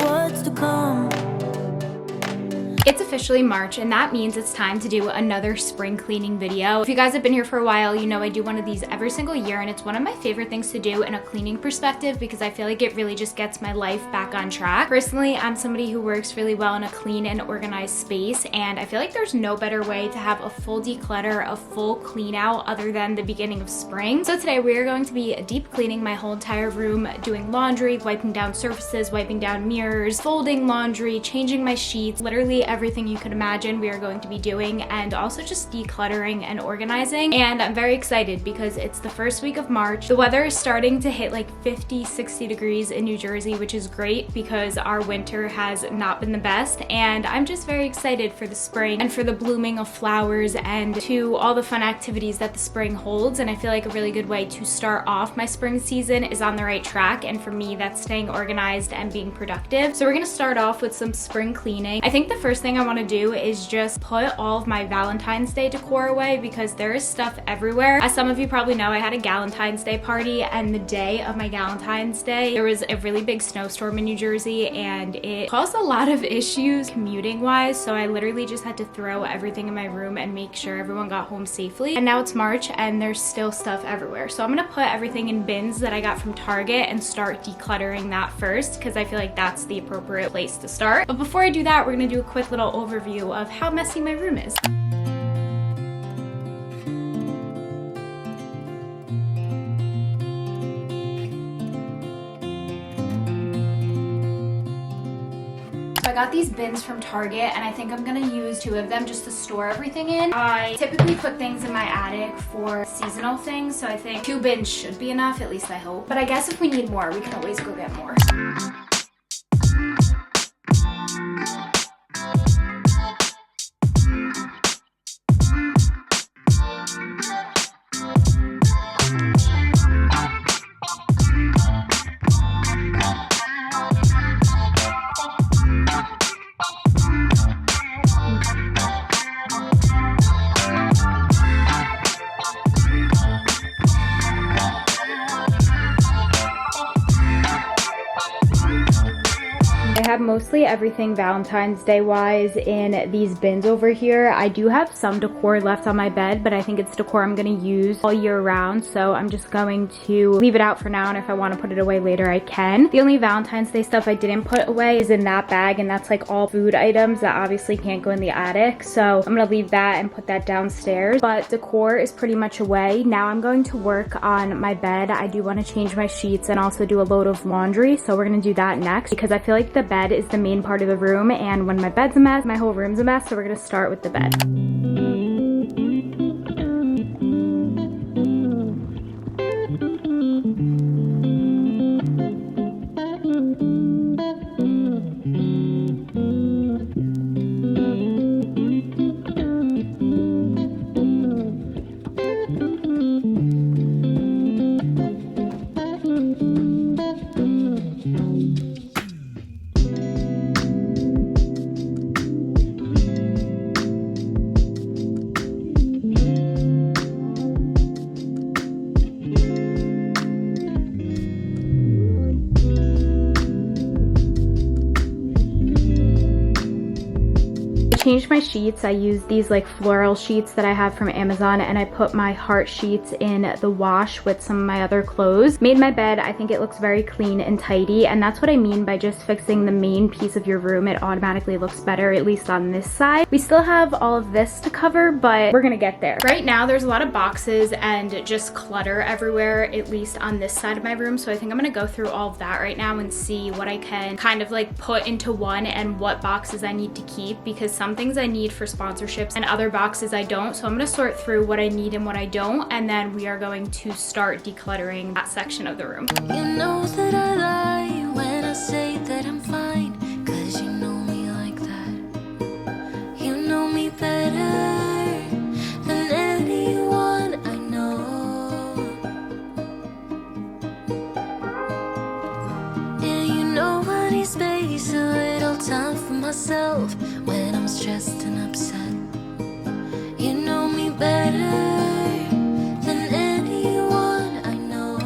what's to come. It's officially March, and that means it's time to do another spring cleaning video. If you guys have been here for a while, you know I do one of these every single year, and it's one of my favorite things to do in a cleaning perspective because I feel like it really just gets my life back on track. Personally, I'm somebody who works really well in a clean and organized space, and I feel like there's no better way to have a full declutter, a full clean out other than the beginning of spring. So today we are going to be deep cleaning my whole entire room, doing laundry, wiping down surfaces, wiping down mirrors, folding laundry, changing my sheets, literally everything you could imagine we are going to be doing, and also just decluttering and organizing. And I'm very excited because it's the first week of March. The weather is starting to hit like 50-60 degrees in New Jersey, which is great because our winter has not been the best, and I'm just very excited for the spring and for the blooming of flowers and to all the fun activities that the spring holds. And I feel like a really good way to start off my spring season is on the right track, and for me that's staying organized and being productive. So we're gonna start off with some spring cleaning. I think the first thing I want to do is just put all of my Valentine's Day decor away because there is stuff everywhere. As some of you probably know, I had a Galentine's Day party, and the day of my Galentine's Day there was a really big snowstorm in New Jersey, and it caused a lot of issues commuting wise, so I literally just had to throw everything in my room and make sure everyone got home safely. And now it's March and there's still stuff everywhere, so I'm gonna put everything in bins that I got from Target and start decluttering that first because I feel like that's the appropriate place to start. But before I do that, we're gonna do a quick little overview of how messy my room is. I got these bins from Target, and I think I'm gonna use 2 of them just to store everything in. I typically put things in my attic for seasonal things, so I think 2 bins should be enough, at least I hope. But I guess if we need more, we can always go get more. I have mostly everything Valentine's Day wise in these bins over here. I do have some decor left on my bed, but I think it's decor I'm going to use all year round, so I'm just going to leave it out for now, and if I want to put it away later I can. The only Valentine's Day stuff I didn't put away is in that bag, and that's like all food items that obviously can't go in the attic, so I'm going to leave that and put that downstairs. But decor is pretty much away. Now I'm going to work on my bed. I do want to change my sheets and also do a load of laundry, so we're going to do that next because I feel like the bed is the main part of the room, and when my bed's a mess, my whole room's a mess, so we're gonna start with the bed. Changed my sheets. I used these like floral sheets that I have from Amazon, and I put my heart sheets in the wash with some of my other clothes. Made my bed. I think it looks very clean and tidy, and that's what I mean by just fixing the main piece of your room. It automatically looks better, at least on this side. We still have all of this to cover, but we're gonna get there. Right now there's a lot of boxes and just clutter everywhere, at least on this side of my room, so I think I'm gonna go through all of that right now and see what I can kind of like put into one and what boxes I need to keep, because some things I need for sponsorships and other boxes I don't. So I'm going to sort through what I need and what I don't, and then we are going to start decluttering that section of the room. You know that I lie when I say that I'm fine, 'cause you know me like that. You know me better than anyone I know. Yeah, you know I need space, a little time for myself when I'm stressed and upset. You know me better than anyone I know.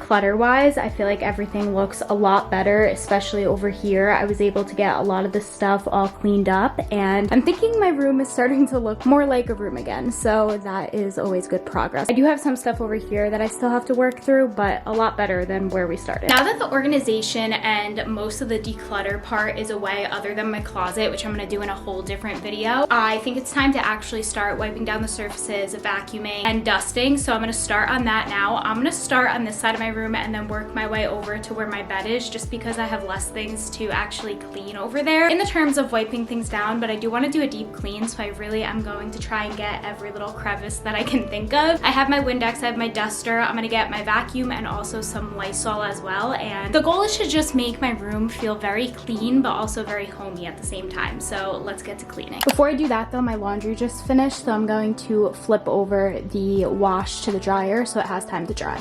declutter wise, I feel like everything looks a lot better, especially over here. I was able to get a lot of this stuff all cleaned up, and I'm thinking my room is starting to look more like a room again, so that is always good progress. I do have some stuff over here that I still have to work through, but a lot better than where we started. Now that the organization and most of the declutter part is away, other than my closet, which I'm gonna do in a whole different video, I think it's time to actually start wiping down the surfaces, vacuuming, and dusting. So I'm gonna start on that now. I'm gonna start on this side of my room and then work my way over to where my bed is, just because I have less things to actually clean over there in the terms of wiping things down, but I do want to do a deep clean, so I really am going to try and get every little crevice that I can think of. I have my Windex, I have my duster, I'm gonna get my vacuum and also some Lysol as well, and the goal is to just make my room feel very clean but also very homey at the same time. So let's get to cleaning. Before I do that though, my laundry just finished, so I'm going to flip over the wash to the dryer so it has time to dry.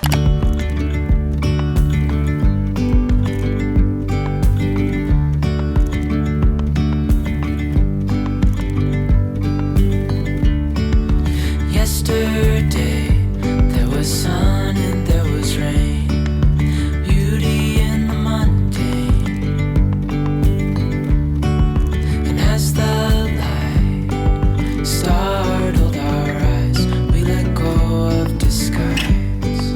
Yesterday, there was sun and there was rain, beauty in the mundane. And as the light startled our eyes, we let go of disguise.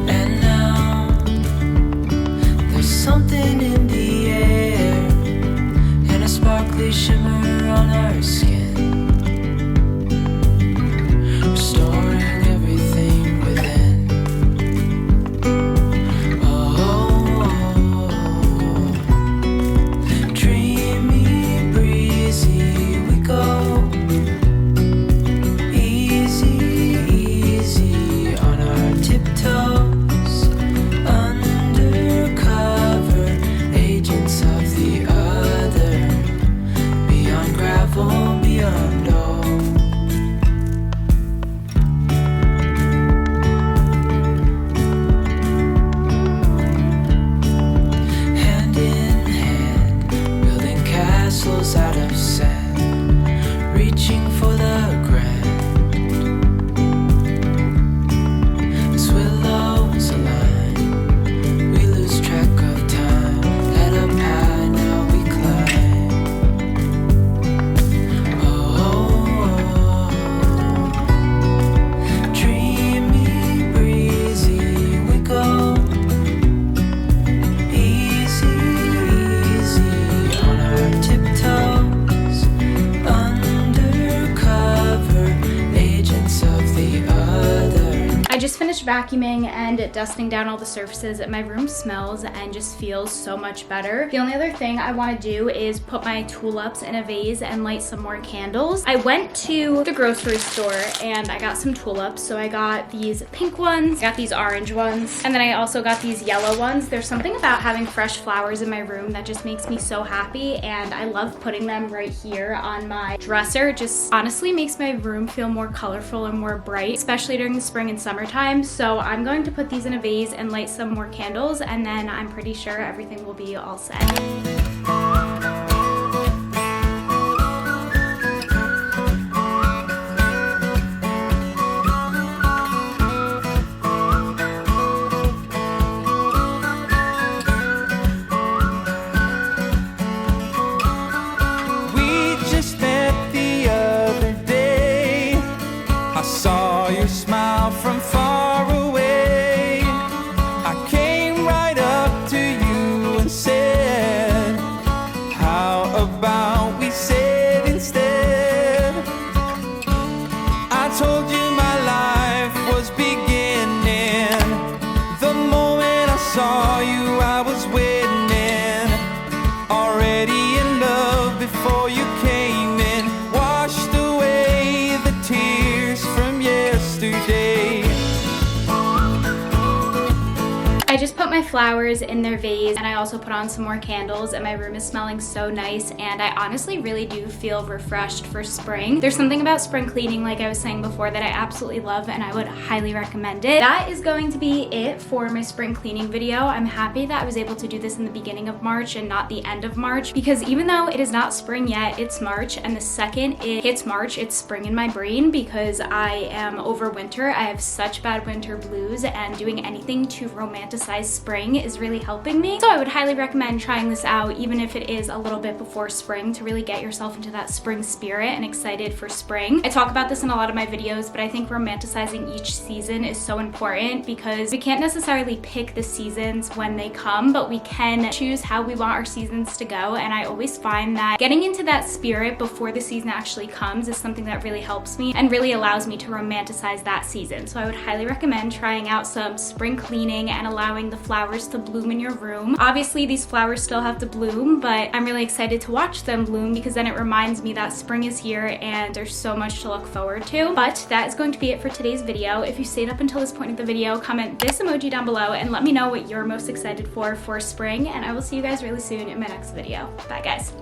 And now, there's something in the air and a sparkly shimmer on our skin, restoring everything within. Oh, dreamy, breezy, we go. Easy, easy on our tiptoes, undercover agents of the other. Beyond gravel, beyond all. Hand in hand, building castles out of sand, reaching for the grand. As willows align, we lose track of time. Head up high, now we climb. Dreamy, breezy, we go. Easy, easy on our tiptoes, undercover agents of the other. I just finished vacuuming and dusting down all the surfaces, and my room smells and just feels so much better. The only other thing I want to do is put my tulips in a vase and light some more candles. I went to the grocery store and I got some tulips. So I got these pink ones, got these orange ones, and then I also got these yellow ones. There's something about having fresh flowers in my room that just makes me so happy, and I love putting them right here on my dresser. It just honestly makes my room feel more colorful and more bright, especially during the spring and summertime. So I'm going to put these in a vase and light some more candles, and then I'm pretty sure everything will be all set. We just met the other day. I saw your smile from far away. I came right up to you and said, I just put my flowers in their vase and I also put on some more candles, and my room is smelling so nice, and I honestly really do feel refreshed for spring. There's something about spring cleaning, like I was saying before, that I absolutely love and I would highly recommend it. That is going to be it for my spring cleaning video. I'm happy that I was able to do this in the beginning of March and not the end of March, because even though it is not spring yet, it's March, and the second it hits March, it's spring in my brain because I am over winter. I have such bad winter blues, and doing anything to romanticize spring is really helping me. So I would highly recommend trying this out, even if it is a little bit before spring, to really get yourself into that spring spirit and excited for spring. I talk about this in a lot of my videos, but I think romanticizing each season is so important because we can't necessarily pick the seasons when they come, but we can choose how we want our seasons to go. And I always find that getting into that spirit before the season actually comes is something that really helps me and really allows me to romanticize that season. So I would highly recommend trying out some spring cleaning and allowing the flowers to bloom in your room. Obviously, these flowers still have to bloom, but I'm really excited to watch them bloom because then it reminds me that spring is here and there's so much to look forward to. But that is going to be it for today's video. If you stayed up until this point of the video, comment this emoji down below and let me know what you're most excited for spring, and I will see you guys really soon in my next video. Bye guys.